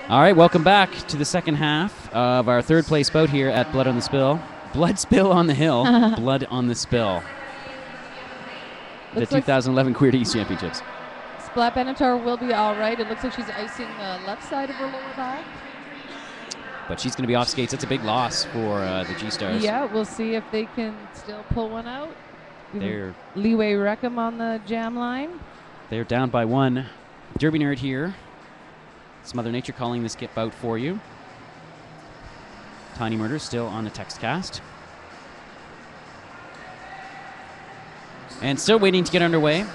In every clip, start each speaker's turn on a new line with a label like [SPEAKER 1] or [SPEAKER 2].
[SPEAKER 1] All right, welcome back to the second half of our third place bout here at Blood on the Spill. Blood Spill on the Hill. Blood on the Spill. The 2011 CWRDA East Championships.
[SPEAKER 2] Splat Benatar will be all right. It looks like she's icing the left side of her lower back.
[SPEAKER 1] But she's going to be off skates. That's a big loss for the G-Stars.
[SPEAKER 2] Yeah, we'll see if they can still pull one out.
[SPEAKER 1] They're
[SPEAKER 2] Leeway Reckham on the jam line.
[SPEAKER 1] They're down by one. Derby Nerd here. It's Mother Nature calling this skip bout for you. Tiny Murder still on the text cast. And still waiting to get underway.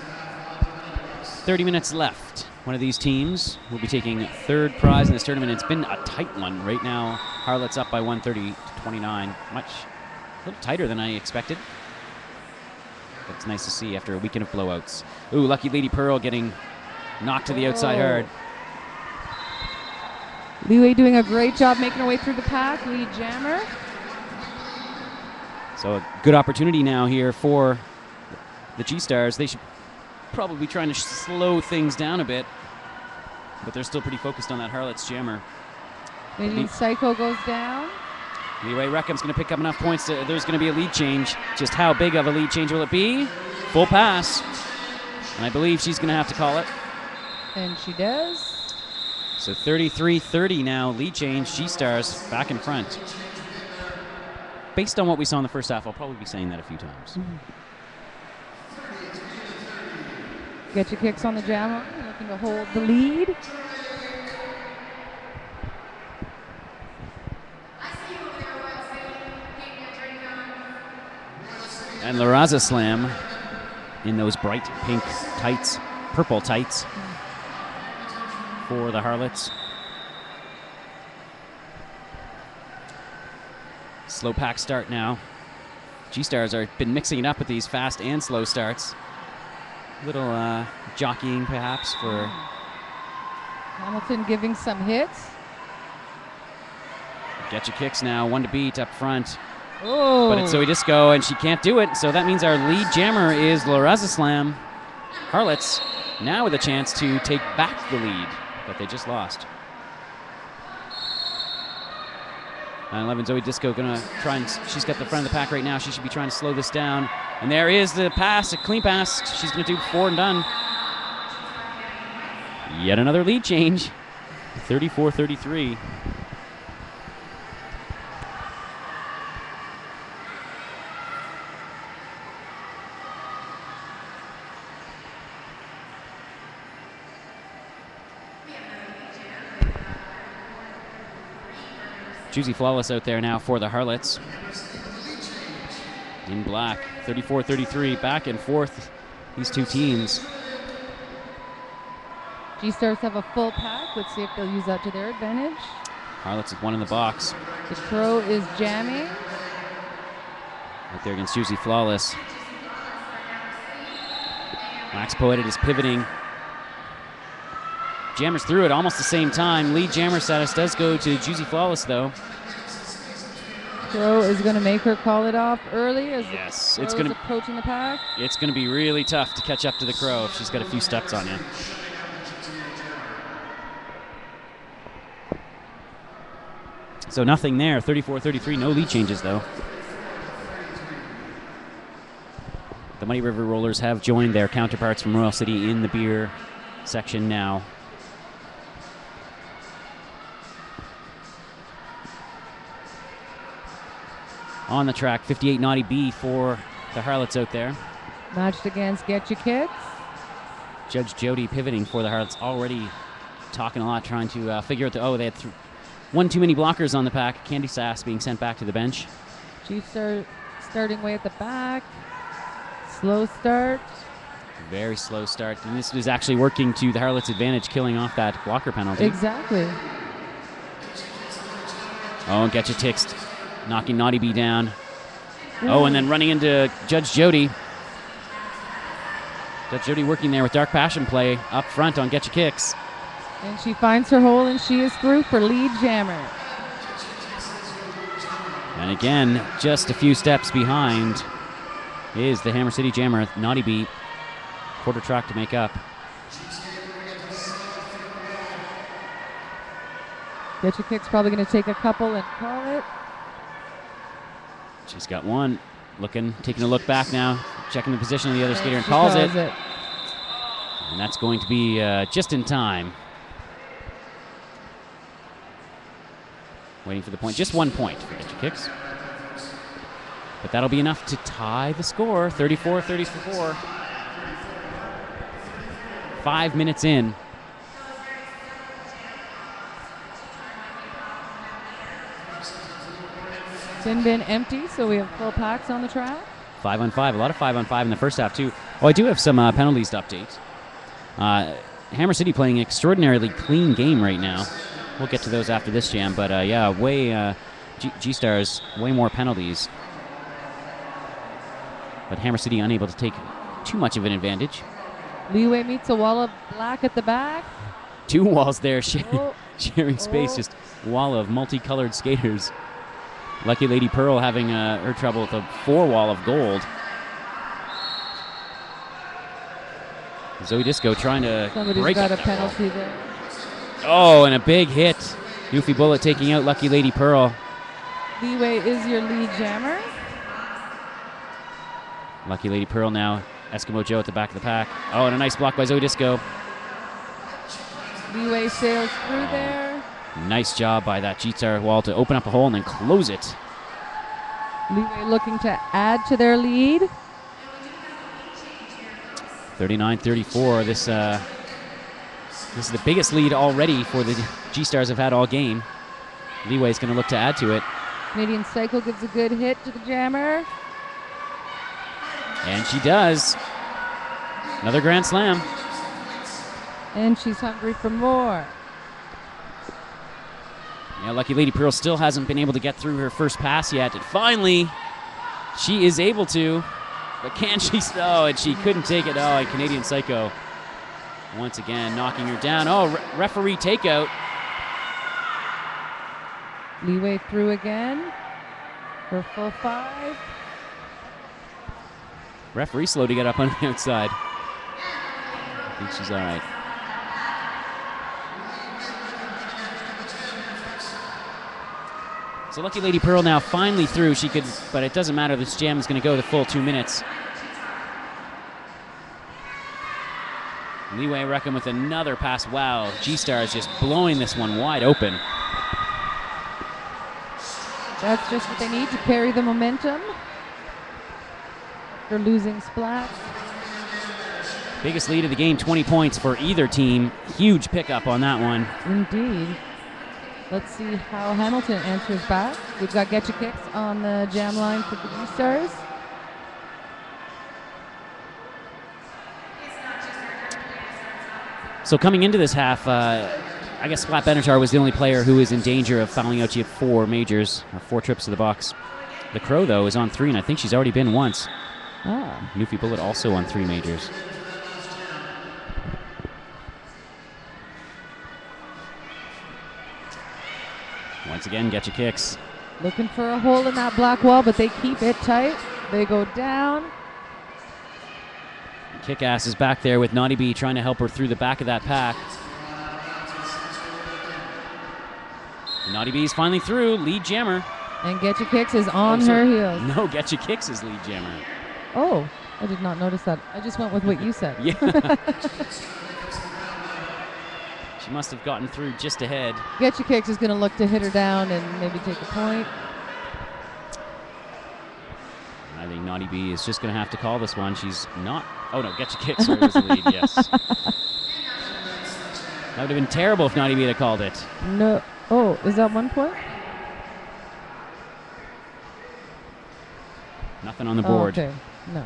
[SPEAKER 1] 30 minutes left. One of these teams will be taking third prize in this tournament. It's been a tight one right now. Harlots up by 130 to 29. A little tighter than I expected. But it's nice to see after a weekend of blowouts. Ooh, Lucky Lady Pearl getting knocked to the outside hard.
[SPEAKER 2] Leeway doing a great job making her way through the pack. Lead jammer.
[SPEAKER 1] So a good opportunity now here for the G-Stars. They should probably be trying to slow things down a bit, but they're still pretty focused on that Harlots jammer.
[SPEAKER 2] Maybe Psycho goes down.
[SPEAKER 1] Leeway Reckham's going to pick up enough points. There's going to be a lead change. Just how big of a lead change will it be? Full pass. And I believe she's going to have to call it.
[SPEAKER 2] And she does.
[SPEAKER 1] So 33-30 now, lead change. G-Stars back in front. Based on what we saw in the first half, I'll probably be saying that a few times.
[SPEAKER 2] Get your kicks on the jam, looking to hold the lead.
[SPEAKER 1] And La Raza Slam in those bright pink tights, purple tights for the Harlots. Slow pack start now. G-Stars have been mixing it up with these fast and slow starts. Little jockeying perhaps for
[SPEAKER 2] Hamilton giving some hits.
[SPEAKER 1] Get your kicks now, one to beat up front.
[SPEAKER 2] Oh.
[SPEAKER 1] But it's Zoe Disco, and she can't do it, so that means our lead jammer is La Raza Slam. Harlots now with a chance to take back the lead that they just lost. 9-11 Zoe Disco gonna try and, she's got the front of the pack right now. She should be trying to slow this down. And there is the pass, a clean pass. She's gonna do 4 and done. Yet another lead change, 34-33. Juicy Flawless out there now for the Harlots. In black, 34-33, back and forth, these two teams.
[SPEAKER 2] G-Stars have a full pack. Let's see if they'll use that to their advantage.
[SPEAKER 1] Harlots with one in the box.
[SPEAKER 2] The Crow is jamming.
[SPEAKER 1] Right there against Juicy Flawless. Max Poetic is pivoting. Jammers through it almost the same time. Lead jammer status does go to Juicy Flawless, though.
[SPEAKER 2] Crow is going to make her call it off early as
[SPEAKER 1] the
[SPEAKER 2] Crow is approaching the pack.
[SPEAKER 1] It's going to be really tough to catch up to the Crow if she's got a few steps on you. So nothing there, 34-33, no lead changes, though. The Muddy River Rollers have joined their counterparts from Royal City in the beer section now. On the track, 58 Naughty B for the Harlots out there.
[SPEAKER 2] Matched against Get Your Kicks.
[SPEAKER 1] Judge Jody pivoting for the Harlots, already talking a lot, trying to figure out they had one too many blockers on the pack. Candy Sass being sent back to the bench.
[SPEAKER 2] Chiefs are starting way at the back. Slow start.
[SPEAKER 1] Very slow start. And this is actually working to the Harlots' advantage, killing off that blocker penalty.
[SPEAKER 2] Exactly.
[SPEAKER 1] Oh, and Get Your Ticks knocking Naughty B down. Ooh. Oh, and then running into Judge Jody. Judge Jody working there with Dark Passion play up front on Get Your Kicks.
[SPEAKER 2] And she finds her hole, and she is through for lead jammer.
[SPEAKER 1] And again, just a few steps behind is the Hammer City Jammer, Naughty B. Quarter track to make up.
[SPEAKER 2] Get Your Kick's probably going to take a couple and call it.
[SPEAKER 1] She's got one. Taking a look back now, checking the position of the other skater and
[SPEAKER 2] She
[SPEAKER 1] calls it.
[SPEAKER 2] it.
[SPEAKER 1] And that's going to be just in time. Waiting for the point. Just 1 point for Get Your Kicks. But that'll be enough to tie the score, 34-34. 5 minutes in.
[SPEAKER 2] Tin bin empty, so we have full packs on the track.
[SPEAKER 1] 5-on-5, a lot of 5-on-5 in the first half too. Oh, I do have some penalties to update. Hammer City playing an extraordinarily clean game right now. We'll get to those after this jam, but yeah, G-Stars, way more penalties. But Hammer City unable to take too much of an advantage.
[SPEAKER 2] Leeway meets a wall of black at the back.
[SPEAKER 1] 2 walls there, sharing space, just wall of multicolored skaters. Lucky Lady Pearl having her trouble with a 4 wall of gold. Zoe Disco trying to
[SPEAKER 2] Somebody's
[SPEAKER 1] break
[SPEAKER 2] got
[SPEAKER 1] up
[SPEAKER 2] a
[SPEAKER 1] that wall.
[SPEAKER 2] penalty there.
[SPEAKER 1] Oh, and a big hit. Goofy Bullet taking out Lucky Lady Pearl.
[SPEAKER 2] Leeway is your lead jammer.
[SPEAKER 1] Lucky Lady Pearl now. Eskimo Joe at the back of the pack. Oh, and a nice block by Zoe Disco.
[SPEAKER 2] Leeway sails through there.
[SPEAKER 1] Nice job by that G-Star wall to open up a hole and then close it.
[SPEAKER 2] Leeway looking to add to their lead.
[SPEAKER 1] 39-34. This is the biggest lead already for the G-Stars have had all game. Leeway's going to look to add to it.
[SPEAKER 2] Canadian Psycho gives a good hit to the jammer.
[SPEAKER 1] And she does. Another grand slam.
[SPEAKER 2] And she's hungry for more.
[SPEAKER 1] Yeah, Lucky Lady Pearl still hasn't been able to get through her first pass yet. And finally, she is able to. But can she? Oh, and she couldn't take it. Oh, and Canadian Psycho once again knocking her down. Oh, referee takeout.
[SPEAKER 2] Leeway through again for full 5.
[SPEAKER 1] Referee slow to get up on the outside. I think she's all right. So Lucky Lady Pearl now finally through. She could, but it doesn't matter. This jam is going to go the full 2 minutes. Leeway Reckham with another pass. Wow, G-Star is just blowing this one wide open.
[SPEAKER 2] That's just what they need to carry the momentum. They're losing splat.
[SPEAKER 1] Biggest lead of the game, 20 points for either team. Huge pickup on that one.
[SPEAKER 2] Indeed. Let's see how Hamilton answers back. We've got Get Your Kicks on the jam line for the G-Stars.
[SPEAKER 1] So coming into this half, I guess Splat Benatar was the only player who was in danger of fouling out. She had 4 majors, or 4 trips to the box. The Crow, though, is on 3, and I think she's already been once.
[SPEAKER 2] Ah.
[SPEAKER 1] Newfie Bullet also on 3 majors. Once again, Get Your Kicks.
[SPEAKER 2] Looking for a hole in that black wall, but they keep it tight. They go down.
[SPEAKER 1] Kick-Ass is back there with Naughty Bee trying to help her through the back of that pack. Naughty Bee's finally through, lead jammer.
[SPEAKER 2] And Get Your Kicks is on her heels.
[SPEAKER 1] No, Get Your Kicks is lead jammer.
[SPEAKER 2] Oh, I did not notice that. I just went with what you said.
[SPEAKER 1] Yeah. She must have gotten through just ahead.
[SPEAKER 2] Get Your Kicks is going to look to hit her down and maybe take a point.
[SPEAKER 1] I think Naughty Bee is just going to have to call this one. She's not. Oh, no, Get Your Kicks was the lead, yes. That would have been terrible if Naughty Bee had called it.
[SPEAKER 2] No. Oh, is that 1 point?
[SPEAKER 1] Nothing on the board.
[SPEAKER 2] Oh, okay. No.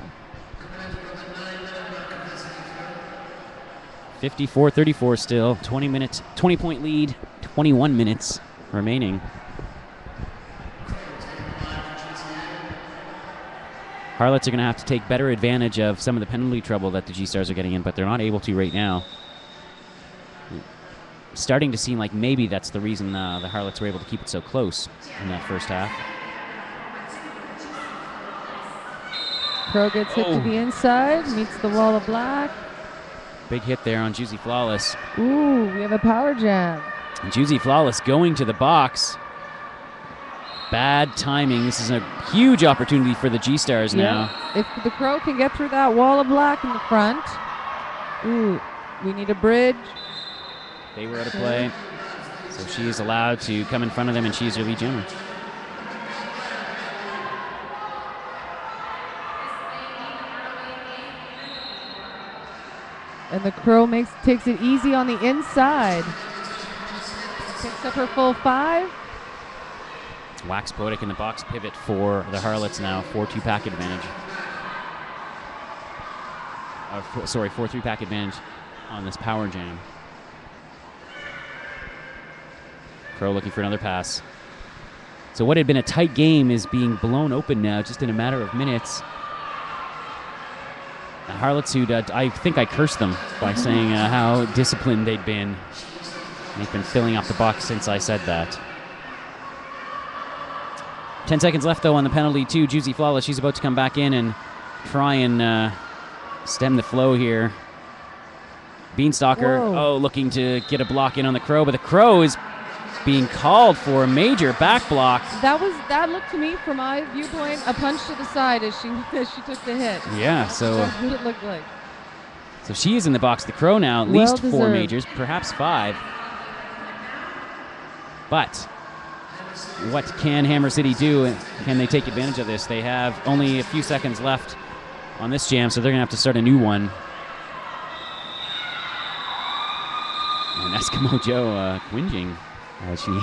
[SPEAKER 1] 54-34 still. 20-point lead. 21 minutes remaining. Harlots are going to have to take better advantage of some of the penalty trouble that the G-Stars are getting in, but they're not able to right now. Starting to seem like maybe that's the reason the Harlots were able to keep it so close in that first half.
[SPEAKER 2] Pro gets hit to the inside, meets the wall of black.
[SPEAKER 1] Big hit there on Juicy Flawless.
[SPEAKER 2] Ooh, we have a power jam.
[SPEAKER 1] And Juicy Flawless going to the box. Bad timing. This is a huge opportunity for the G-Stars now.
[SPEAKER 2] If the Crow can get through that wall of black in the front. Ooh, we need a bridge.
[SPEAKER 1] They were out of play. So she is allowed to come in front of them, and she's your lead jammer.
[SPEAKER 2] And the Crow takes it easy on the inside. Picks up her full 5.
[SPEAKER 1] Wax Poetic in the box pivot for the Harlots now. 4-2 pack advantage. 4-3 pack advantage on this power jam. Crow looking for another pass. So what had been a tight game is being blown open now just in a matter of minutes. The Harlots, who I think I cursed them by saying how disciplined they'd been. They've been filling up the box since I said that. 10 seconds left, though, on the penalty, too. Juicy Flawless, she's about to come back in and try and stem the flow here. Beanstalker, looking to get a block in on the Crow, but the Crow is being called for a major back block.
[SPEAKER 2] That looked to me, from my viewpoint, a punch to the side as she took the hit.
[SPEAKER 1] Yeah, so
[SPEAKER 2] that's what it looked like.
[SPEAKER 1] So she is in the box. The Crow now at least 4 majors, perhaps 5. But what can Hammer City do? Can they take advantage of this? They have only a few seconds left on this jam, so they're going to have to start a new one. And Eskimo Joe whinging as she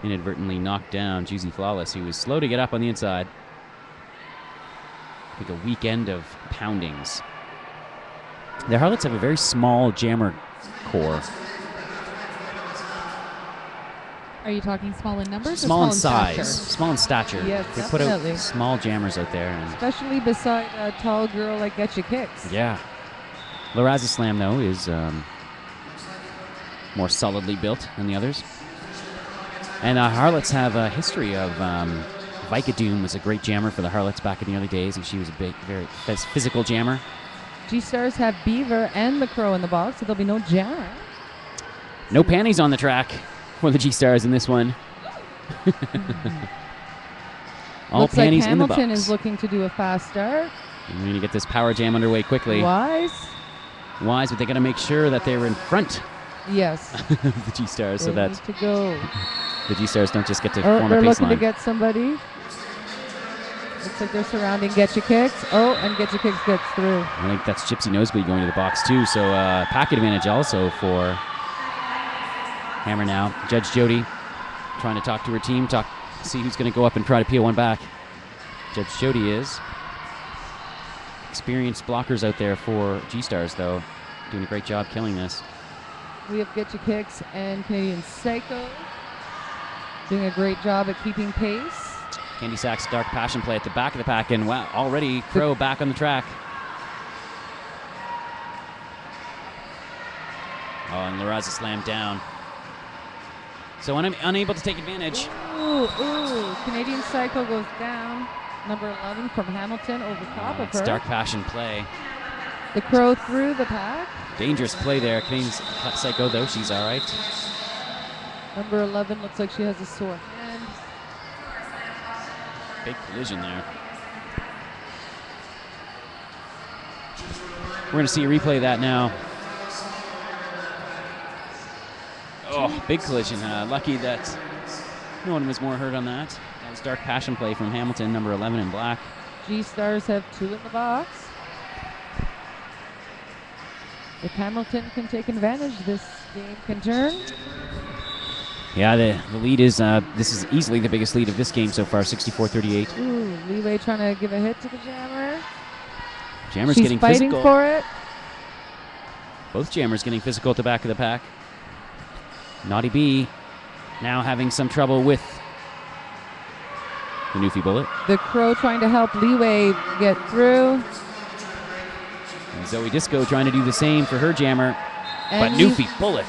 [SPEAKER 1] inadvertently knocked down Juicy Flawless, who was slow to get up on the inside. I think a weekend of poundings. The Harlots have a very small jammer core.
[SPEAKER 3] Are you talking small in numbers?
[SPEAKER 1] Small
[SPEAKER 3] or
[SPEAKER 1] in size.
[SPEAKER 3] stature?
[SPEAKER 1] Small in stature.
[SPEAKER 2] Yes,
[SPEAKER 1] they
[SPEAKER 2] definitely.
[SPEAKER 1] put out small jammers out there.
[SPEAKER 2] Especially beside a tall girl like Getcha Kicks.
[SPEAKER 1] Yeah. Lorazza Slam, though, is more solidly built than the others. And Harlots have a history of Vicodune was a great jammer for the Harlots back in the early days, and she was a big, very physical jammer.
[SPEAKER 2] G-Stars have Beaver and the Crow in the box, so there'll be no jammer.
[SPEAKER 1] No panties on the track for the G-Stars in this one. All
[SPEAKER 2] Looks
[SPEAKER 1] panties
[SPEAKER 2] like
[SPEAKER 1] in the box.
[SPEAKER 2] Hamilton is looking to do a fast start.
[SPEAKER 1] And we're going to get this power jam underway quickly.
[SPEAKER 2] Wise,
[SPEAKER 1] but they got to make sure that they're in front
[SPEAKER 2] yes.
[SPEAKER 1] of the G-Stars so
[SPEAKER 2] They
[SPEAKER 1] that
[SPEAKER 2] need to go.
[SPEAKER 1] the G-Stars don't just get to form a
[SPEAKER 2] They're looking to
[SPEAKER 1] baseline.
[SPEAKER 2] get somebody. Looks like they're surrounding Getcha Kicks. Oh, and Getcha Kicks gets through.
[SPEAKER 1] I think that's Gypsy Nosebleed going to the box too. So pack advantage also for Hammer now. Judge Jody trying to talk to her team, see who's going to go up and try to peel one back. Judge Jody is. Experienced blockers out there for G-Stars, though, doing a great job killing this.
[SPEAKER 2] We have Getcha Kicks and Canadian Psycho doing a great job at keeping pace.
[SPEAKER 1] Candy Sack's Dark Passion play at the back of the pack, and wow, already Crow back on the track. Oh, and Lorazza slammed down. So unable to take advantage.
[SPEAKER 2] Ooh, Canadian Psycho goes down. Number 11 from Hamilton over top of
[SPEAKER 1] It's
[SPEAKER 2] her.
[SPEAKER 1] Dark Passion play.
[SPEAKER 2] The Crow through the pack.
[SPEAKER 1] Dangerous play there. Canadian Psycho, though, she's all right.
[SPEAKER 2] Number 11 looks like she has a sore hand.
[SPEAKER 1] Big collision there. We're going to see a replay of that now. Oh, big collision. Lucky that no one was more hurt on that. That was Dark Passion play from Hamilton, number 11 in black.
[SPEAKER 2] G-Stars have 2 in the box. If Hamilton can take advantage, this game can turn.
[SPEAKER 1] Yeah, the lead is, this is easily the biggest lead of this game so far, 64-38.
[SPEAKER 2] Ooh, Leeway trying to give a hit to the jammer.
[SPEAKER 1] Jammer's
[SPEAKER 2] She's
[SPEAKER 1] getting
[SPEAKER 2] fighting
[SPEAKER 1] physical.
[SPEAKER 2] for it.
[SPEAKER 1] Both jammers getting physical at the back of the pack. Naughty B now having some trouble with the Newfie Bullet.
[SPEAKER 2] The Crow trying to help Leeway get through.
[SPEAKER 1] And Zoe Disco trying to do the same for her jammer.
[SPEAKER 2] And
[SPEAKER 1] But Newfie Bullet.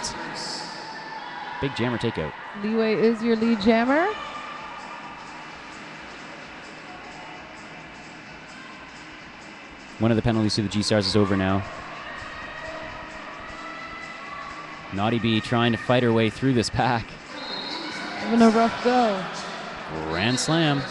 [SPEAKER 1] Big jammer takeout.
[SPEAKER 2] Leeway is your lead jammer.
[SPEAKER 1] One of the penalties to the G-Stars is over now. Naughty Bee trying to fight her way through this pack.
[SPEAKER 2] Having a rough go.
[SPEAKER 1] Grand slam.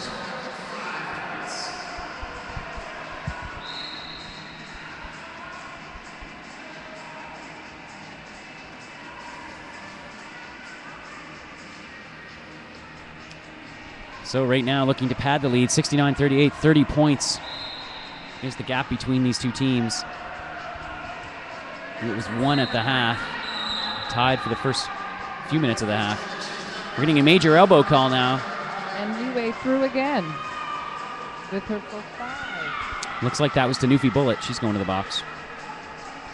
[SPEAKER 1] So right now looking to pad the lead, 69-38, 30 points is the gap between these two teams. It was 1 at the half, tied for the first few minutes of the half. We're getting a major elbow call now.
[SPEAKER 2] And Leeway through again with her full 5.
[SPEAKER 1] Looks like that was Tanufi Bullet. She's going to the box.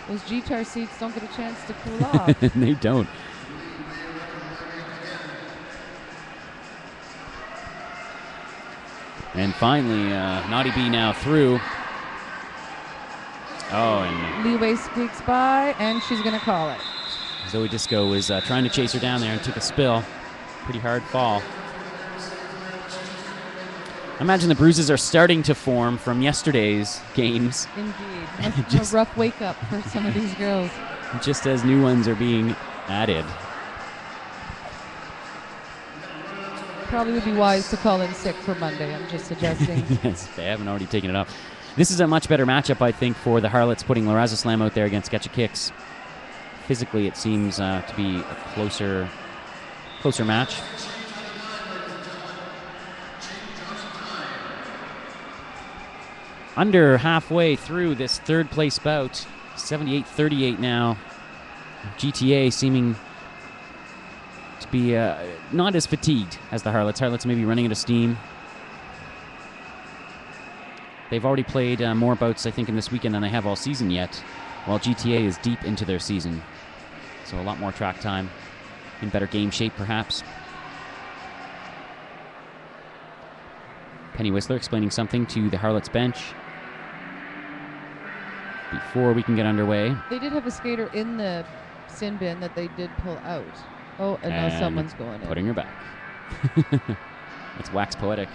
[SPEAKER 2] Those guitar seats don't get a chance to cool off.
[SPEAKER 1] They don't. And finally, Naughty Bee now through. Oh, and
[SPEAKER 2] Leeway squeaks by, and she's going to call it.
[SPEAKER 1] Zoe Disco was trying to chase her down there and took a spill. Pretty hard fall. I imagine the bruises are starting to form from yesterday's games.
[SPEAKER 2] Indeed. A rough wake-up for some of these girls.
[SPEAKER 1] Just as new ones are being added.
[SPEAKER 2] Probably would be wise to call in sick for Monday, I'm just suggesting.
[SPEAKER 1] Yes, they haven't already taken it up. This is a much better matchup, I think, for the Harlots, putting Lorazza Slam out there against Getcha Kicks. Physically, it seems to be a closer match. Under halfway through this third place bout, 78-38 now. GTA seeming to be not as fatigued as the Harlots. Harlots may be running out of steam. They've already played more bouts, I think, in this weekend than they have all season yet, while GTA is deep into their season. So a lot more track time, in better game shape, perhaps. Penny Whistler explaining something to the Harlots bench before we can get underway.
[SPEAKER 2] They did have a skater in the sin bin that they did pull out. Oh, and now someone's going in.
[SPEAKER 1] Putting her back. It's Wax Poetic,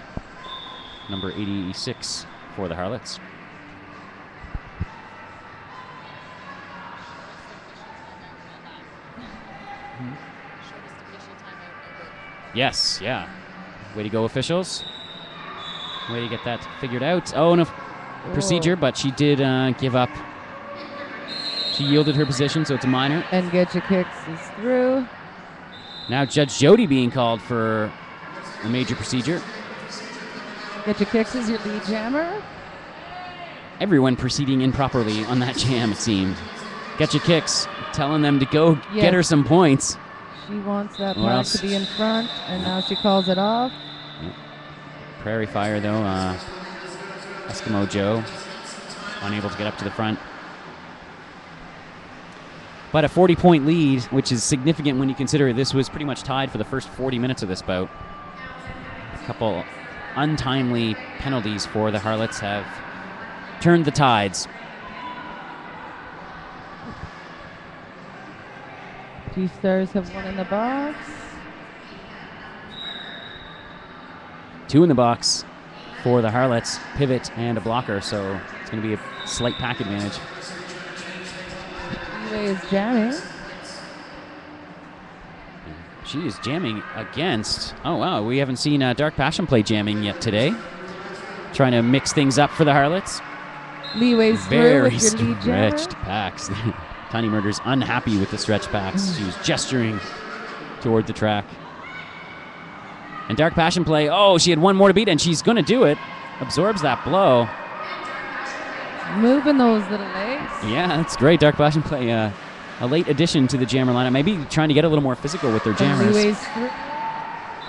[SPEAKER 1] number 86 for the Harlots. Yes, yeah. Way to go, officials. Way to get that figured out. Oh, no procedure, but she did give up. She yielded her position, so it's a minor.
[SPEAKER 2] And Getcha Kicks is through.
[SPEAKER 1] Now Judge Jody being called for a major procedure.
[SPEAKER 2] Getcha Kicks is your lead jammer.
[SPEAKER 1] Everyone proceeding improperly on that jam, it seemed. Getcha Kicks telling them to go get her some points.
[SPEAKER 2] She wants that pack to be in front, and now she calls it off.
[SPEAKER 1] Yep. Prairie Fire, though. Eskimo Joe unable to get up to the front. But a 40-point lead, which is significant when you consider this was pretty much tied for the first 40 minutes of this bout. A couple untimely penalties for the Harlots have turned the tides.
[SPEAKER 2] G-Stars have one in the box.
[SPEAKER 1] 2 in the box for the Harlots, pivot and a blocker, so it's going to be a slight pack advantage.
[SPEAKER 2] Leeway is jamming.
[SPEAKER 1] She is jamming against, oh wow, we haven't seen Dark Passion play jamming yet today. Trying to mix things up for the Harlots.
[SPEAKER 2] Leeway's through with your lead jammer.
[SPEAKER 1] Stretched packs. Tiny Murder's unhappy with the stretch packs. She was gesturing toward the track. And Dark Passion play, oh, she had one more to beat, and she's going to do it. Absorbs that blow.
[SPEAKER 2] Moving those little legs.
[SPEAKER 1] Yeah, that's great. Dark Passion play, a late addition to the jammer lineup. Maybe trying to get a little more physical with their jammers.
[SPEAKER 2] Leeway's through,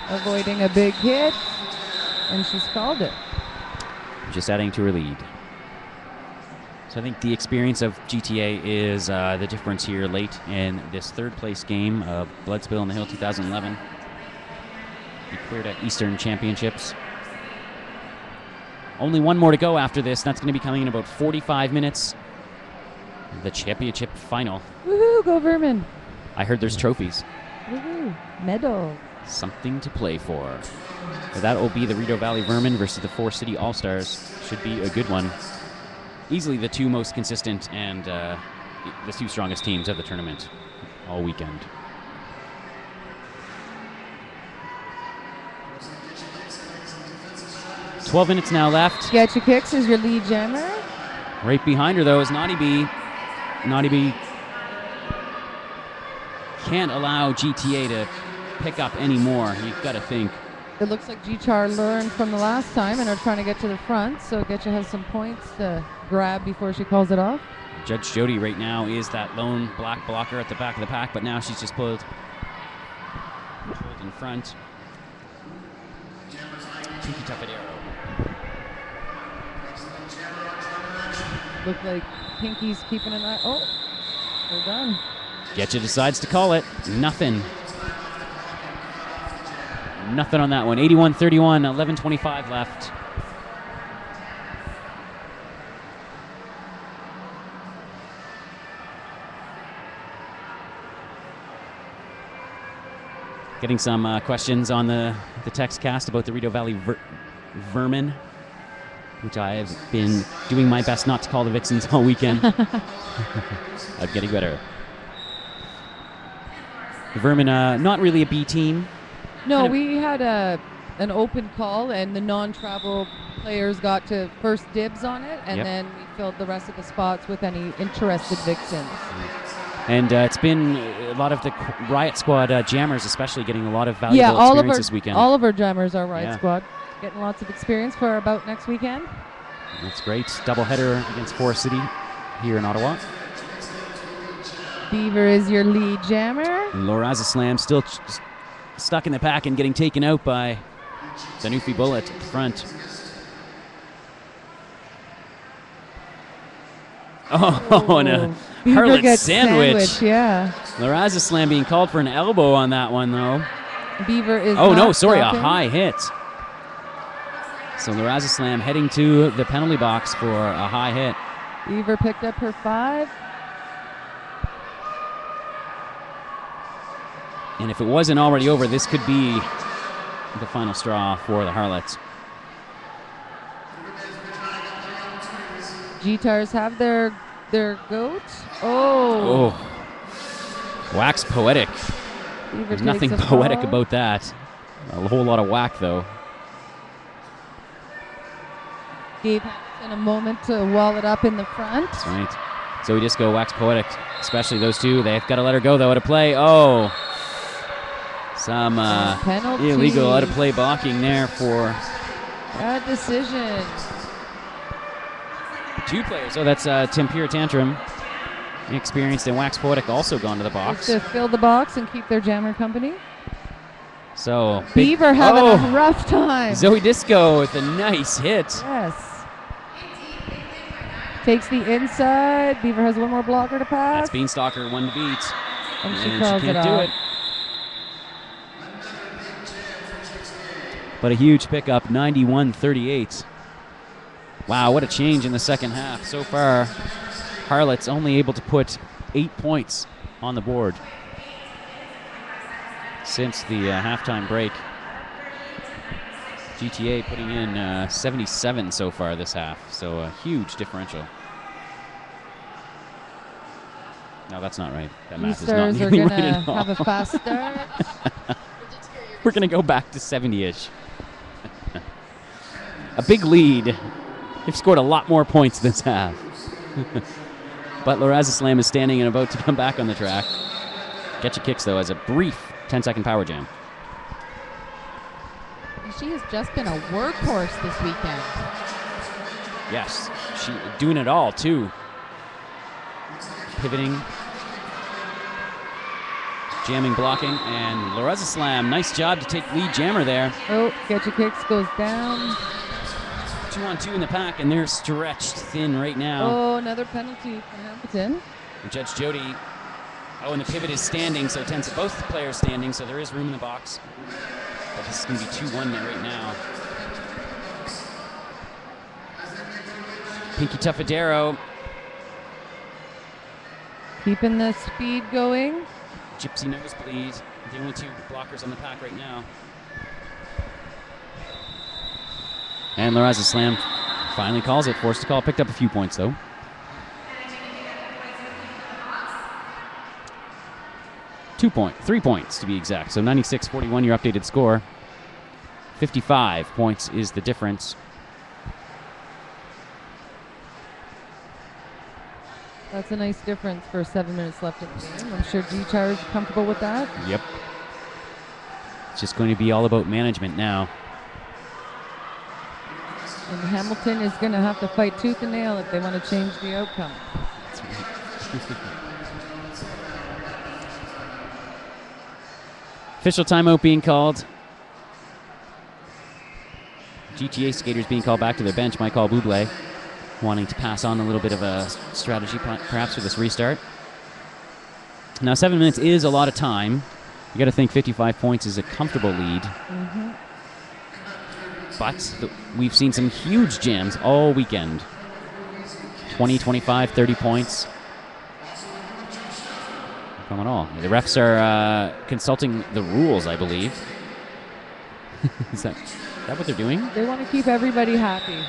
[SPEAKER 2] avoiding a big hit, and she's called it.
[SPEAKER 1] Just adding to her lead. So I think the experience of GTA is the difference here late in this third place game of Bloodspill on the Hill 2011. The CWRDA Eastern Championships. Only one more to go after this. That's going to be coming in about 45 minutes. The championship final.
[SPEAKER 2] Woohoo, go Vermin.
[SPEAKER 1] I heard there's trophies.
[SPEAKER 2] Woohoo, medal.
[SPEAKER 1] Something to play for. So that will be the Rideau Valley Vermin versus the 4 City All-Stars. Should be a good one. Easily the 2 most consistent and the 2 strongest teams of the tournament. all weekend. "12 minutes now left.
[SPEAKER 2] Get Your Kicks is your lead jammer.
[SPEAKER 1] Right behind her, though, is Naughty B. Naughty B can't allow GTA to pick up any more. You've got to think.
[SPEAKER 2] It looks like G-Char learned from the last time and are trying to get to the front, so Getcha has some points to grab before she calls it off.
[SPEAKER 1] Judge Jody right now is that lone black blocker at the back of the pack, but now she's just pulled in front. Pinky Tuffadero.
[SPEAKER 2] Look like Pinky's keeping an eye. Oh, they're done.
[SPEAKER 1] Getcha decides to call it. Nothing. Nothing on that one. 81-31, 11:25 left. Getting some questions on the text cast about the Rideau Valley Vermin, which I have been doing my best not to call the Vixens all weekend. I'm getting better. The Vermin, not really a B team.
[SPEAKER 2] No,
[SPEAKER 1] Kind of-
[SPEAKER 2] we had an open call, and the non-travel players got to first dibs on it, and
[SPEAKER 1] Yep.
[SPEAKER 2] then we filled the rest of the spots with any interested Vixens.
[SPEAKER 1] And it's been a lot of the Riot Squad jammers, especially getting a lot of valuable experience this weekend.
[SPEAKER 2] all of our jammers are Riot
[SPEAKER 1] Yeah.
[SPEAKER 2] Squad, getting lots of experience for our bout next weekend.
[SPEAKER 1] That's great. Doubleheader against Forest City here in Ottawa.
[SPEAKER 2] Beaver is your lead jammer.
[SPEAKER 1] Loraza Slam still stuck in the pack and getting taken out by Danufi Bullet at the front. Oh, and a
[SPEAKER 2] Beaver
[SPEAKER 1] Harlot
[SPEAKER 2] gets
[SPEAKER 1] sandwich.
[SPEAKER 2] Yeah.
[SPEAKER 1] Loraza Slam being called for an elbow on that one, though.
[SPEAKER 2] Beaver is
[SPEAKER 1] Oh, no,
[SPEAKER 2] not
[SPEAKER 1] sorry,
[SPEAKER 2] stopping.
[SPEAKER 1] a high hit. So Loraza Slam heading to the penalty box for a high hit.
[SPEAKER 2] Beaver picked up her 5.
[SPEAKER 1] And if it wasn't already over, this could be the final straw for the Harlots.
[SPEAKER 2] G-Tars have their goat. Oh.
[SPEAKER 1] Oh. Wax poetic.
[SPEAKER 2] Beaver
[SPEAKER 1] There's
[SPEAKER 2] takes
[SPEAKER 1] nothing
[SPEAKER 2] a
[SPEAKER 1] poetic
[SPEAKER 2] fall.
[SPEAKER 1] about that. A whole lot of whack, though.
[SPEAKER 2] Gave Hamilton a moment to wall it up in the front.
[SPEAKER 1] That's right. So we just go wax poetic, especially those two. They've got to let her go, though, out of play. Oh. Some
[SPEAKER 2] Penalty.
[SPEAKER 1] illegal out of play blocking there for
[SPEAKER 2] Bad decision.
[SPEAKER 1] 2 players. Oh, that's Tim Pure Tantrum. Inexperienced and Wax Poetic also gone to the box.
[SPEAKER 2] To fill the box and keep their jammer company.
[SPEAKER 1] So
[SPEAKER 2] Beaver having a rough time.
[SPEAKER 1] Zoe Disco with a nice hit.
[SPEAKER 2] Yes. Takes the inside. Beaver has one more blocker to pass.
[SPEAKER 1] That's Beanstalker, one to beat.
[SPEAKER 2] And she
[SPEAKER 1] And
[SPEAKER 2] calls
[SPEAKER 1] she can't
[SPEAKER 2] it
[SPEAKER 1] do
[SPEAKER 2] off.
[SPEAKER 1] it. But a huge pickup, 91-38. Wow, what a change in the second half. So far, Harlots only able to put 8 points on the board since the halftime break. GTA putting in 77 so far this half, so a huge differential. No, that's not right. That math is not
[SPEAKER 2] Stars are
[SPEAKER 1] nearly
[SPEAKER 2] going
[SPEAKER 1] right
[SPEAKER 2] to
[SPEAKER 1] at all.
[SPEAKER 2] have a fast start.
[SPEAKER 1] We're going to go back to 70-ish. A big lead. They've scored a lot more points this half. But Loraza Slam is standing and about to come back on the track. Getcha Kicks, though, as a brief 10-second power jam.
[SPEAKER 3] She has just been a workhorse this weekend.
[SPEAKER 1] Yes, she doing it all, too. Pivoting. Jamming, blocking, and Loraza Slam. Nice job to take lead jammer there.
[SPEAKER 2] Oh, Getcha Kicks goes down.
[SPEAKER 1] 2-on-2 in the pack, and they're stretched thin right now.
[SPEAKER 2] Oh, another penalty for Hamilton.
[SPEAKER 1] And Judge Jody. Oh, and the pivot is standing, so it tends to both players standing, so there is room in the box. But this is going to be 2-1 right now. Pinky Tuffadero.
[SPEAKER 2] Keeping the speed going.
[SPEAKER 1] Gypsy Nosebleed. The only 2 blockers on the pack right now. And Loraza Slam finally calls it. Forced to call. Picked up a few points, though. 3 points to be exact. So 96-41, your updated score. 55 points is the difference.
[SPEAKER 2] That's a nice difference for 7 minutes left in the game. I'm sure G-Tar is comfortable with that.
[SPEAKER 1] Yep. It's just going to be all about management now.
[SPEAKER 2] And Hamilton is going to have to fight tooth and nail if they want to change the outcome.
[SPEAKER 1] That's right. Official timeout being called. GTA skaters being called back to their bench. Michael Bublé wanting to pass on a little bit of a strategy perhaps for this restart. Now 7 minutes is a lot of time. You got to think 55 points is a comfortable lead.
[SPEAKER 2] Mm-hmm.
[SPEAKER 1] But we've seen some huge jams all weekend. 20, 25, 30 points. Come on all. The refs are consulting the rules, I believe. Is that what they're doing?
[SPEAKER 2] They want to keep everybody happy.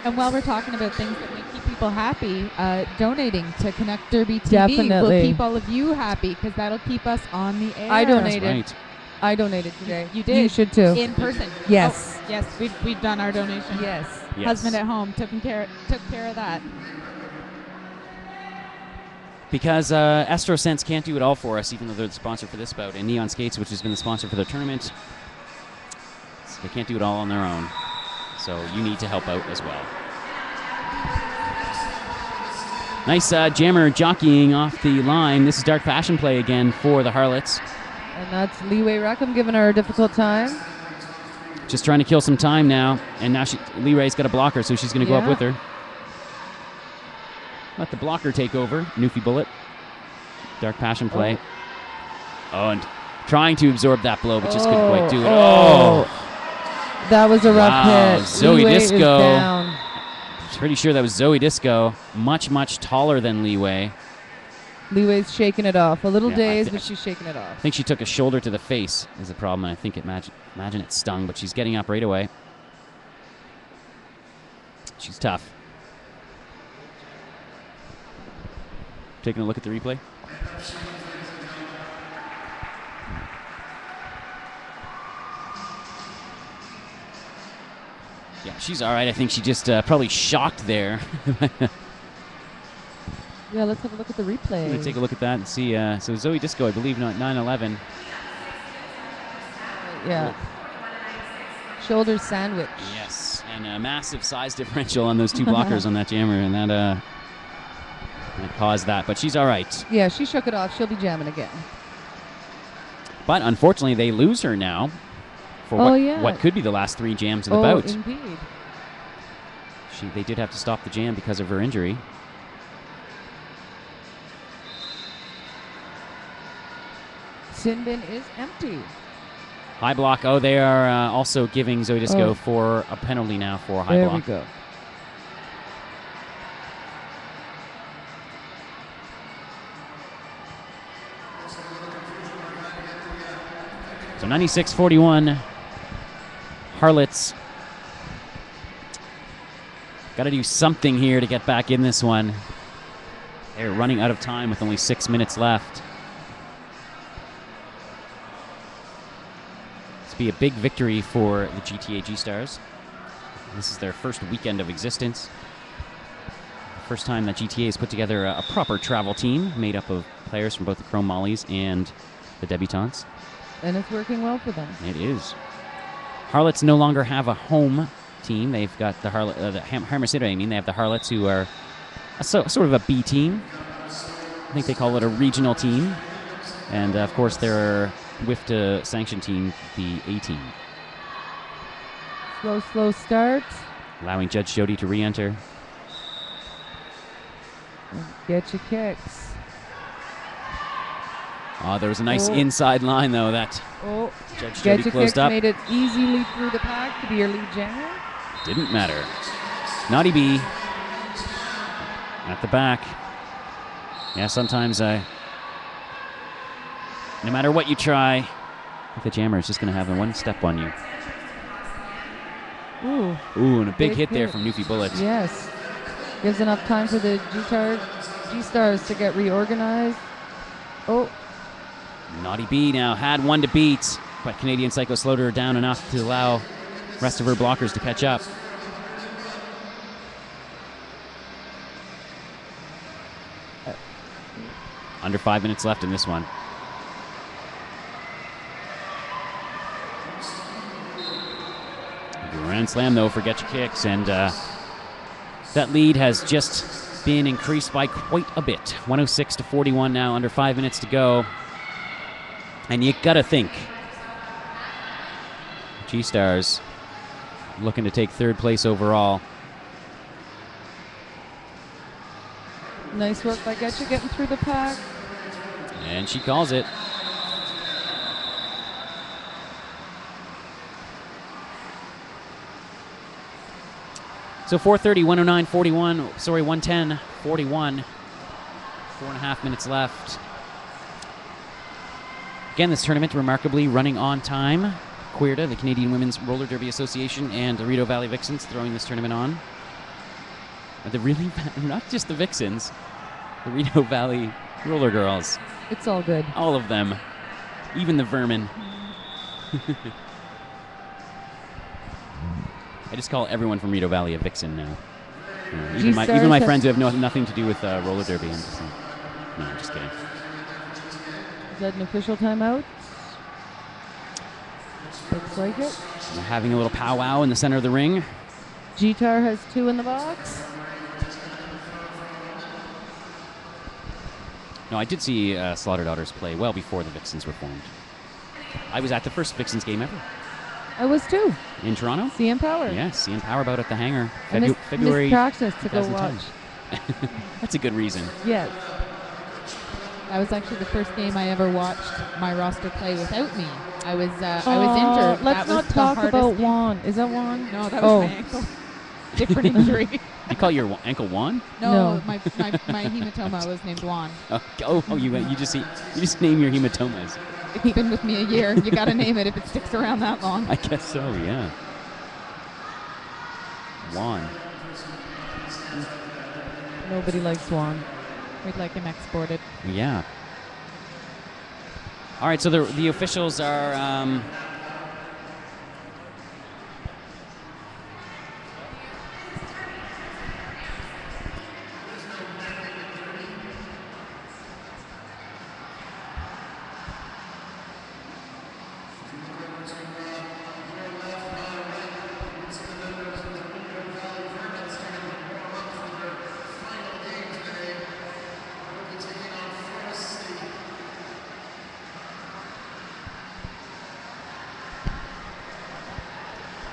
[SPEAKER 3] And while we're talking about things that make keep people happy, donating to Connect Derby TV
[SPEAKER 2] Definitely.
[SPEAKER 3] will keep all of you happy because that'll keep us on the air.
[SPEAKER 2] I donated.
[SPEAKER 1] That's right.
[SPEAKER 2] I donated today.
[SPEAKER 3] You did?
[SPEAKER 2] You should too.
[SPEAKER 3] In person?
[SPEAKER 2] Yes.
[SPEAKER 3] Oh, yes, we've done our donation.
[SPEAKER 2] Yes.
[SPEAKER 1] Yes.
[SPEAKER 3] Husband at home took care of that.
[SPEAKER 1] Because Astrosense can't do it all for us, even though they're the sponsor for this bout, and Neon Skates, which has been the sponsor for their tournament, so they can't do it all on their own. So you need to help out as well. Nice jammer jockeying off the line. This is Dark Passion play again for the Harlots.
[SPEAKER 2] And that's Leeway Rackham giving her a difficult time.
[SPEAKER 1] Just trying to kill some time now, and now Lee Ray's got a blocker, so she's going to go up
[SPEAKER 2] Yeah.
[SPEAKER 1] with her. Let the blocker take over. Newfie Bullet. Dark Passion play. Oh, and trying to absorb that blow, but just couldn't quite do it. Oh!
[SPEAKER 2] That was a rough
[SPEAKER 1] Wow,
[SPEAKER 2] hit.
[SPEAKER 1] Zoe
[SPEAKER 2] Leeway
[SPEAKER 1] Disco.
[SPEAKER 2] is down.
[SPEAKER 1] Pretty sure that was Zoe Disco. Much, much taller than Leeway.
[SPEAKER 2] Leeway's shaking it off. A little
[SPEAKER 1] Yeah,
[SPEAKER 2] dazed, but she's shaking it
[SPEAKER 1] I
[SPEAKER 2] off.
[SPEAKER 1] think she took a shoulder to the face is the problem. And I think imagine it stung, but she's getting up right away. She's tough. Taking a look at the replay. Yeah, she's all right. I think she just probably shocked there.
[SPEAKER 2] Yeah, let's have a look at the
[SPEAKER 1] I'm
[SPEAKER 2] replay.
[SPEAKER 1] going to take a look at that and see. So Zoe Disco, I believe, 9/11.
[SPEAKER 2] Yeah. Shoulder sandwich.
[SPEAKER 1] Yes, and a massive size differential on those two blockers on that jammer, and that caused that. But she's all right.
[SPEAKER 2] Yeah, she shook it off. She'll be jamming again.
[SPEAKER 1] But unfortunately, they lose her now for what could be the last 3 jams of the bout.
[SPEAKER 2] Indeed.
[SPEAKER 1] They did have to stop the jam because of her injury.
[SPEAKER 2] Sin bin is empty.
[SPEAKER 1] High block. Oh, they are also giving Zoe Disco for a penalty now for a high block.
[SPEAKER 2] There we go.
[SPEAKER 1] So 96-41. Harlots. Got to do something here to get back in this one. They're running out of time with only 6 minutes left. This will be a big victory for the GTA G-Stars. This is their first weekend of existence. The first time that GTA has put together a proper travel team made up of players from both the Chrome Mollies and the Debutantes.
[SPEAKER 2] And it's working well for them.
[SPEAKER 1] It is. Harlots no longer have a home team. They've got the Hammer City. They have the Harlots, who are sort of a B team. I think they call it a regional team. And of course, their WIFTA sanction team, the A team.
[SPEAKER 2] Slow start.
[SPEAKER 1] Allowing Judge Jody to re-enter.
[SPEAKER 2] Get your kicks.
[SPEAKER 1] Oh, there was a nice inside line, though, that Judge Jody
[SPEAKER 2] Get your
[SPEAKER 1] closed
[SPEAKER 2] kicks
[SPEAKER 1] up.
[SPEAKER 2] made it easily through the pack to be your lead jammer.
[SPEAKER 1] Didn't matter. Naughty B at the back. Yeah, sometimes no matter what you try, the jammer is just going to have one step on you.
[SPEAKER 2] Ooh,
[SPEAKER 1] and a big
[SPEAKER 2] Big
[SPEAKER 1] hit there
[SPEAKER 2] hit.
[SPEAKER 1] from Newfie Bullet.
[SPEAKER 2] yes. Gives enough time for the G-Tar G-Stars to get reorganized. Oh,
[SPEAKER 1] Naughty B now had one to beat, but Canadian Psycho slowed her down enough to allow the rest of her blockers to catch up. Under 5 minutes left in this one. Grand slam, though, for Get Your Kicks, and that lead has just been increased by quite a bit. 106 to 41 now, under 5 minutes to go. And you gotta think, G-Stars looking to take third place overall.
[SPEAKER 2] nice work by Getcha getting through the pack.
[SPEAKER 1] And she calls it. So 4:30, 109, 41. Sorry, 110, 41. 4.5 minutes left. Again, this tournament remarkably running on time. CWRDA, the Canadian Women's Roller Derby Association, and the Rideau Valley Vixens throwing this tournament on. The really, not just the Vixens, the Rideau Valley Roller Girls.
[SPEAKER 2] It's all good.
[SPEAKER 1] All of them. Even the vermin. I just call everyone from Rideau Valley a vixen now. Even my friends who have nothing to do with roller derby. I'm just like, no, I'm just kidding.
[SPEAKER 2] Is that an official timeout? Looks like it.
[SPEAKER 1] We're having a little powwow in the center of the ring.
[SPEAKER 2] G-Tar has 2 in the box.
[SPEAKER 1] No, I did see Slaughter Daughters play well before the Vixens were formed. I was at the first Vixens game ever.
[SPEAKER 2] I was too.
[SPEAKER 1] In Toronto?
[SPEAKER 2] CN Power.
[SPEAKER 1] Yes, CN Power bout at the Hangar.
[SPEAKER 2] February. Missed practice to go
[SPEAKER 1] 2010.
[SPEAKER 2] watch.
[SPEAKER 1] That's a good reason.
[SPEAKER 2] Yes.
[SPEAKER 3] That was actually the first game I ever watched my roster play without me. I was injured.
[SPEAKER 2] Let's
[SPEAKER 3] that
[SPEAKER 2] not
[SPEAKER 3] was
[SPEAKER 2] talk about
[SPEAKER 3] game.
[SPEAKER 2] Juan. Is that Juan?
[SPEAKER 3] No, that was my ankle. Different injury.
[SPEAKER 1] You call your ankle Juan?
[SPEAKER 3] No. My hematoma was named Juan.
[SPEAKER 1] You just name your hematomas.
[SPEAKER 3] It's been with me a year. You got to name it if it sticks around that long.
[SPEAKER 1] I guess so, yeah. Juan.
[SPEAKER 2] Nobody likes Juan.
[SPEAKER 3] We'd like him exported.
[SPEAKER 1] Yeah. All right, so the officials are...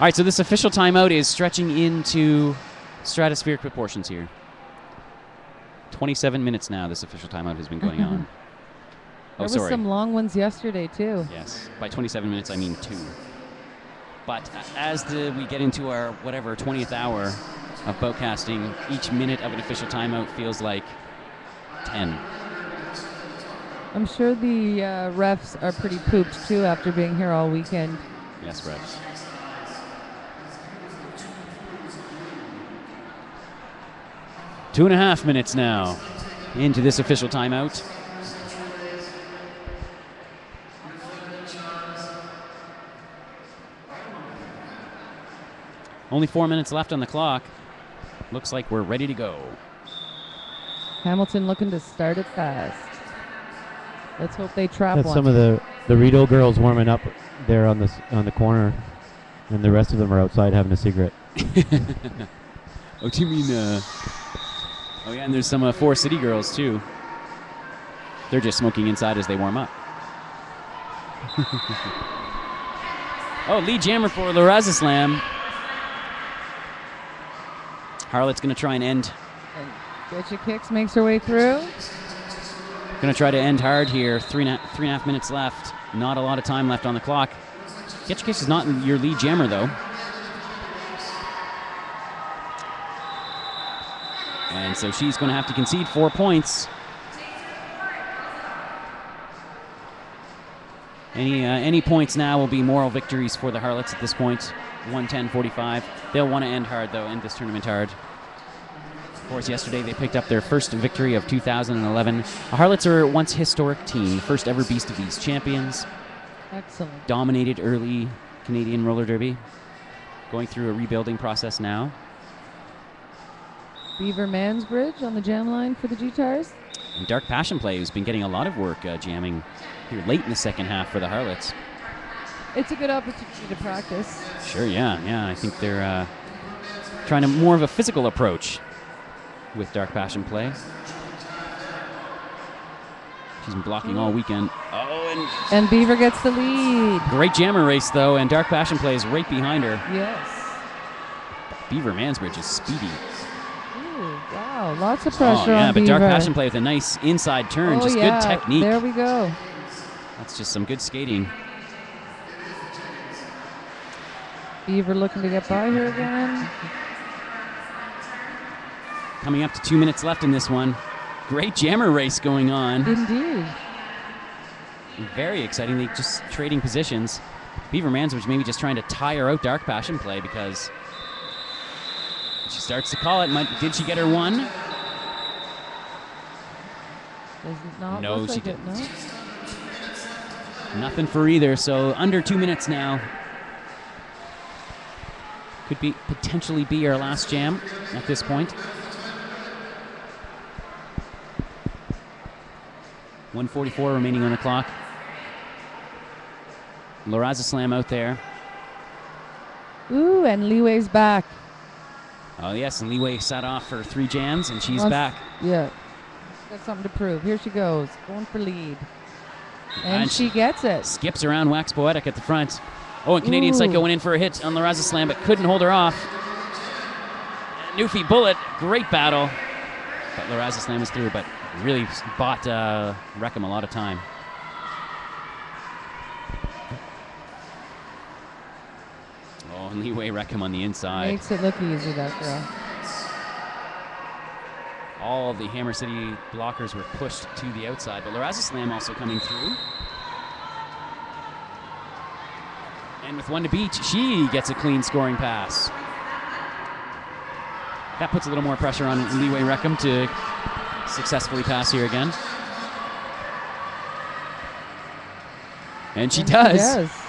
[SPEAKER 1] All right, so this official timeout is stretching into stratospheric proportions here. 27 minutes now this official timeout has been going on.
[SPEAKER 2] There was some long ones yesterday, too.
[SPEAKER 1] Yes, by 27 minutes I mean 2. But as we get into our, 20th hour of boatcasting, each minute of an official timeout feels like 10.
[SPEAKER 2] I'm sure the refs are pretty pooped, too, after being here all weekend.
[SPEAKER 1] Yes, refs. Two and a half minutes now into this official timeout. Only 4 minutes left on the clock. Looks like we're ready to go.
[SPEAKER 2] Hamilton looking to start it fast. Let's hope they trap
[SPEAKER 4] That's
[SPEAKER 2] one.
[SPEAKER 4] some of the Rideau girls warming up there on the corner, and the rest of them are outside having a cigarette.
[SPEAKER 1] Oh, do you mean... Oh, yeah, and there's some Forest City girls, too. They're just smoking inside as they warm up. Oh, lead jammer for Loraza Slam. Harlot's going to try and end.
[SPEAKER 2] Getcha Kicks makes her way through.
[SPEAKER 1] Going to try to end hard here. Three and a half minutes left. Not a lot of time left on the clock. Getcha Kicks is not your lead jammer, though. And so she's going to have to concede 4 points. Any points now will be moral victories for the Harlots at this point. 110-45. They'll want to end hard, though, end this tournament hard. Of course, yesterday they picked up their first victory of 2011. The Harlots are a once historic team, the first ever Beast of East champions.
[SPEAKER 2] Excellent.
[SPEAKER 1] Dominated early Canadian roller derby. Going through a rebuilding process now.
[SPEAKER 2] Beaver Mansbridge on the jam line for the G-Tars.
[SPEAKER 1] And Dark Passion Play, who's been getting a lot of work jamming here late in the second half for the Harlots.
[SPEAKER 2] It's a good opportunity to practice.
[SPEAKER 1] Sure, yeah. I think they're trying to more of a physical approach with Dark Passion Play. She's been blocking all weekend. Oh,
[SPEAKER 2] and Beaver gets the lead.
[SPEAKER 1] Great jammer race, though, and Dark Passion Play is right behind her.
[SPEAKER 2] Yes.
[SPEAKER 1] Beaver Mansbridge is speedy.
[SPEAKER 2] Ooh, wow, lots of pressure
[SPEAKER 1] yeah,
[SPEAKER 2] on
[SPEAKER 1] but
[SPEAKER 2] Beaver.
[SPEAKER 1] Dark Passion Play with a nice inside turn, just
[SPEAKER 2] yeah,
[SPEAKER 1] good technique.
[SPEAKER 2] There we go.
[SPEAKER 1] That's just some good skating.
[SPEAKER 2] Beaver looking to get by her again.
[SPEAKER 1] Coming up to 2 minutes left in this one. Great jammer race going on.
[SPEAKER 2] Indeed.
[SPEAKER 1] Very exciting. They just trading positions. Beaver Mansbridge maybe just trying to tire out Dark Passion Play because she starts to call it. Did she get her one?
[SPEAKER 2] Does not
[SPEAKER 1] No,
[SPEAKER 2] look
[SPEAKER 1] she
[SPEAKER 2] like it,
[SPEAKER 1] didn't.
[SPEAKER 2] No?
[SPEAKER 1] Nothing for either, so under 2 minutes now. Could be potentially be our last jam at this point. 1:44 remaining on the clock. Loraza Slam out there.
[SPEAKER 2] Ooh, and Leeway's back.
[SPEAKER 1] Oh yes, and Leeway sat off for 3 jams, and she's
[SPEAKER 2] Wants-
[SPEAKER 1] back.
[SPEAKER 2] Yeah. Got something to prove. Here she goes, going for lead. And
[SPEAKER 1] And
[SPEAKER 2] she gets it.
[SPEAKER 1] Skips around Wax Poetic at the front. Oh, and Canadian
[SPEAKER 2] Ooh.
[SPEAKER 1] Psycho went in for a hit on Loraza Slam, but couldn't hold her off. Newfie Bullet, great battle. But Loraza Slam is through, but really bought Reckham a lot of time. Oh, and Leeway Reckham on the inside.
[SPEAKER 2] Makes it look easy, that girl.
[SPEAKER 1] All of the Hammer City blockers were pushed to the outside, but Loraza Slam also coming through. And with 1 to beat, she gets a clean scoring pass. That puts a little more pressure on Leeway Reckham to successfully pass here again. And she does.
[SPEAKER 2] Yes.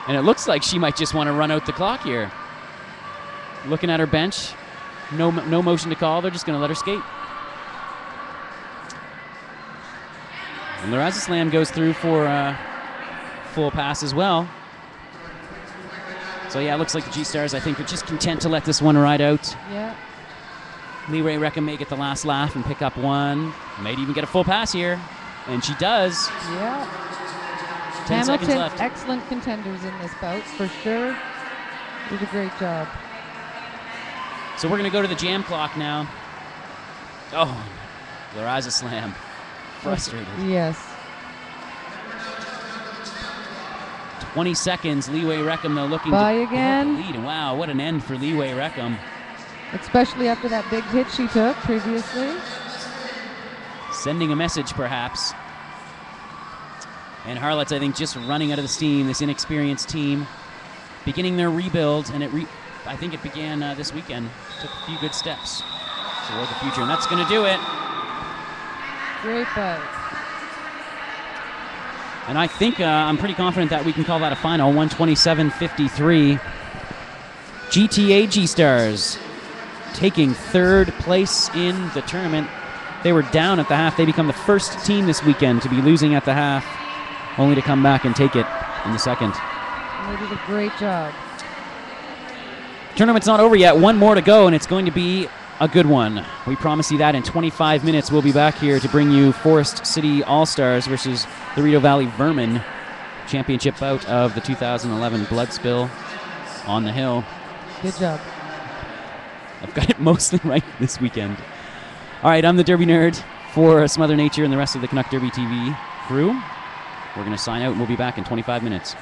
[SPEAKER 1] And it looks like she might just want to run out the clock here. Looking at her bench, no motion to call. They're just going to let her skate. And Loraza Slam goes through for a full pass as well. So yeah, it looks like the G-Stars, I think, are just content to let this one ride out.
[SPEAKER 2] Yeah.
[SPEAKER 1] Leeway Reckham may get the last laugh and pick up one. Might even get a full pass here. And she does.
[SPEAKER 2] Yeah.
[SPEAKER 1] 10 seconds
[SPEAKER 2] Hamilton,
[SPEAKER 1] left.
[SPEAKER 2] excellent contenders in this bout, for sure. Did a great job.
[SPEAKER 1] So we're going to go to the jam clock now. Oh, Loraza Slam. Frustrated.
[SPEAKER 2] Yes.
[SPEAKER 1] 20 seconds. Leeway Reckham, though, looking
[SPEAKER 2] By
[SPEAKER 1] to
[SPEAKER 2] again.
[SPEAKER 1] lead. And wow, what an end for Leeway Reckham.
[SPEAKER 2] Especially after that big hit she took previously.
[SPEAKER 1] Sending a message, perhaps. And Harlots, I think, just running out of the steam. This inexperienced team beginning their rebuild, and I think it began this weekend. Took a few good steps toward the future, and that's going to do it.
[SPEAKER 2] Great bout.
[SPEAKER 1] And I think I'm pretty confident that we can call that a final. 127-53. GTA G-Stars taking 3rd place in the tournament. They were down at the half. They become the first team this weekend to be losing at the half, only to come back and take it in the second.
[SPEAKER 2] And they did a great job.
[SPEAKER 1] Tournament's not over yet. One more to go, and it's going to be a good one. We promise you that in 25 minutes. We'll be back here to bring you Forest City All-Stars versus the Rideau Valley Vermin championship bout of the 2011 Blood Spill on the Hill.
[SPEAKER 2] Good job.
[SPEAKER 1] I've got it mostly right this weekend. All right, I'm the Derby Nerd for Smother Nature and the rest of the Canuck Derby TV crew. We're going to sign out, and we'll be back in 25 minutes.